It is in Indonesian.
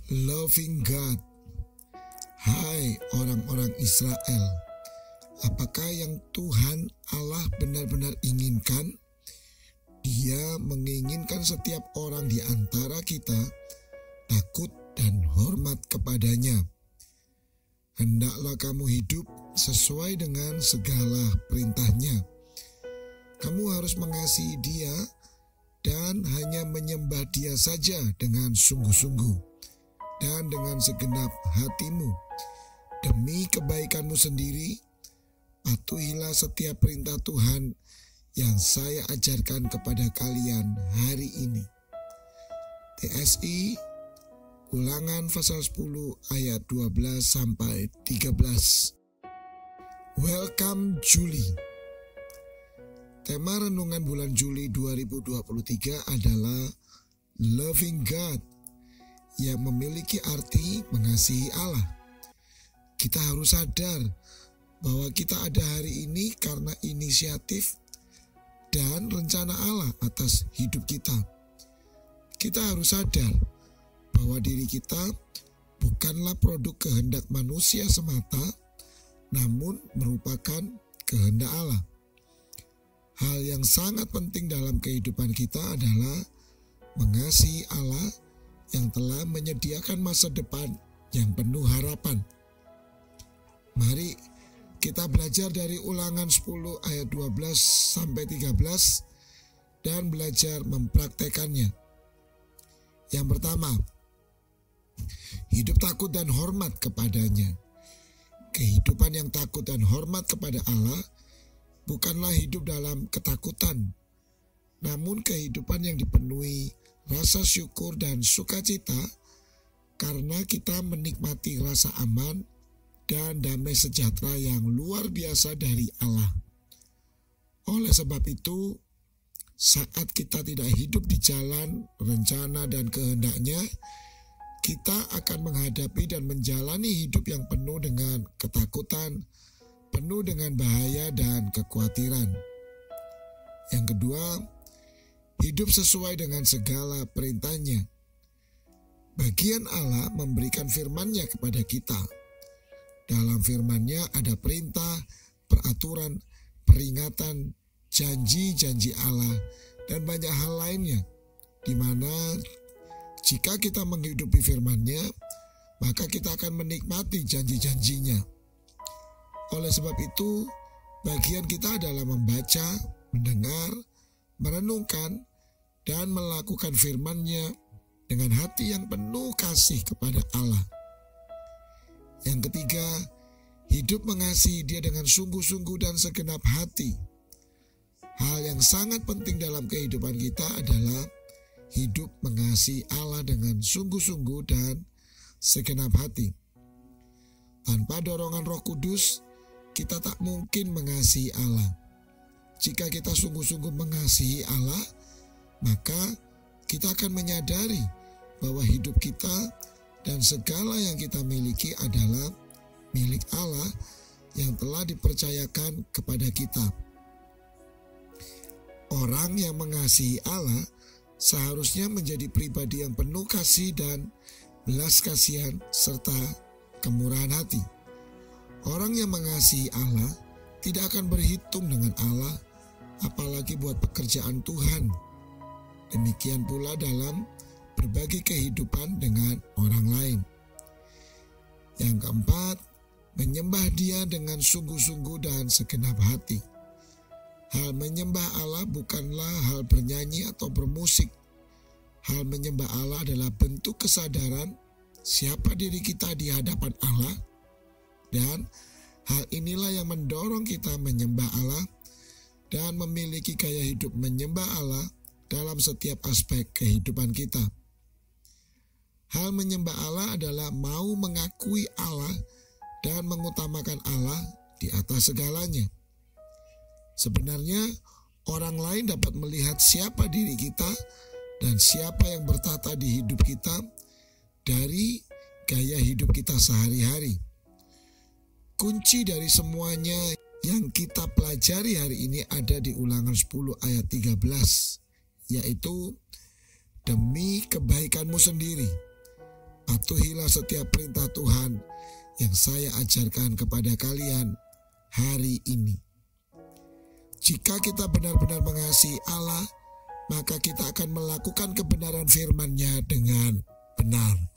Loving God. Hai orang-orang Israel, apakah yang Tuhan Allah benar-benar inginkan? Dia menginginkan setiap orang di antara kita takut dan hormat kepadanya. Hendaklah kamu hidup sesuai dengan segala perintahnya. Kamu harus mengasihi Dia dan hanya menyembah Dia saja dengan sungguh-sungguh dan dengan segenap hatimu. Demi kebaikanmu sendiri, patuhilah setiap perintah Tuhan yang saya ajarkan kepada kalian hari ini. TSI Ulangan pasal 10 ayat 12 sampai 13. Welcome Juli. Tema renungan bulan Juli 2023 adalah Loving God, yang memiliki arti mengasihi Allah. Kita harus sadar bahwa kita ada hari ini karena inisiatif dan rencana Allah atas hidup kita. Kita harus sadar bahwa diri kita bukanlah produk kehendak manusia semata, namun merupakan kehendak Allah. Hal yang sangat penting dalam kehidupan kita adalah mengasihi Allah yang telah menyediakan masa depan yang penuh harapan. Mari kita belajar dari Ulangan 10 ayat 12 sampai 13 dan belajar mempraktekannya. Yang pertama, hidup takut dan hormat kepadanya. Kehidupan yang takut dan hormat kepada Allah bukanlah hidup dalam ketakutan, namun kehidupan yang dipenuhi rasa syukur dan sukacita karena kita menikmati rasa aman dan damai sejahtera yang luar biasa dari Allah. Oleh sebab itu, saat kita tidak hidup di jalan, rencana, dan kehendaknya, kita akan menghadapi dan menjalani hidup yang penuh dengan ketakutan, penuh dengan bahaya dan kekhawatiran. Yang kedua, hidup sesuai dengan segala perintahnya. Bagian Allah memberikan firman-Nya kepada kita. Dalam firman-Nya ada perintah, peraturan, peringatan, janji-janji Allah, dan banyak hal lainnya, di mana jika kita menghidupi firman-Nya, maka kita akan menikmati janji-janjinya. Oleh sebab itu, bagian kita adalah membaca, mendengar, merenungkan, dan melakukan firman-Nya dengan hati yang penuh kasih kepada Allah. Yang ketiga, hidup mengasihi Dia dengan sungguh-sungguh dan segenap hati. Hal yang sangat penting dalam kehidupan kita adalah hidup mengasihi Allah dengan sungguh-sungguh dan segenap hati. Tanpa dorongan Roh Kudus, kita tak mungkin mengasihi Allah. Jika kita sungguh-sungguh mengasihi Allah, maka kita akan menyadari bahwa hidup kita dan segala yang kita miliki adalah milik Allah yang telah dipercayakan kepada kita. Orang yang mengasihi Allah seharusnya menjadi pribadi yang penuh kasih dan belas kasihan serta kemurahan hati. Orang yang mengasihi Allah tidak akan berhitung dengan Allah, apalagi buat pekerjaan Tuhan. Demikian pula dalam berbagi kehidupan dengan orang lain. Yang keempat, menyembah Dia dengan sungguh-sungguh dan segenap hati. Hal menyembah Allah bukanlah hal bernyanyi atau bermusik. Hal menyembah Allah adalah bentuk kesadaran siapa diri kita di hadapan Allah, dan hal inilah yang mendorong kita menyembah Allah dan memiliki gaya hidup menyembah Allah dalam setiap aspek kehidupan kita. Hal menyembah Allah adalah mau mengakui Allah dan mengutamakan Allah di atas segalanya. Sebenarnya orang lain dapat melihat siapa diri kita dan siapa yang bertata di hidup kita dari gaya hidup kita sehari-hari. Kunci dari semuanya yang kita pelajari hari ini ada di Ulangan 10 ayat 13, yaitu demi kebaikanmu sendiri. Patuhilah setiap perintah Tuhan yang saya ajarkan kepada kalian hari ini. Jika kita benar-benar mengasihi Allah, maka kita akan melakukan kebenaran firman-Nya dengan benar.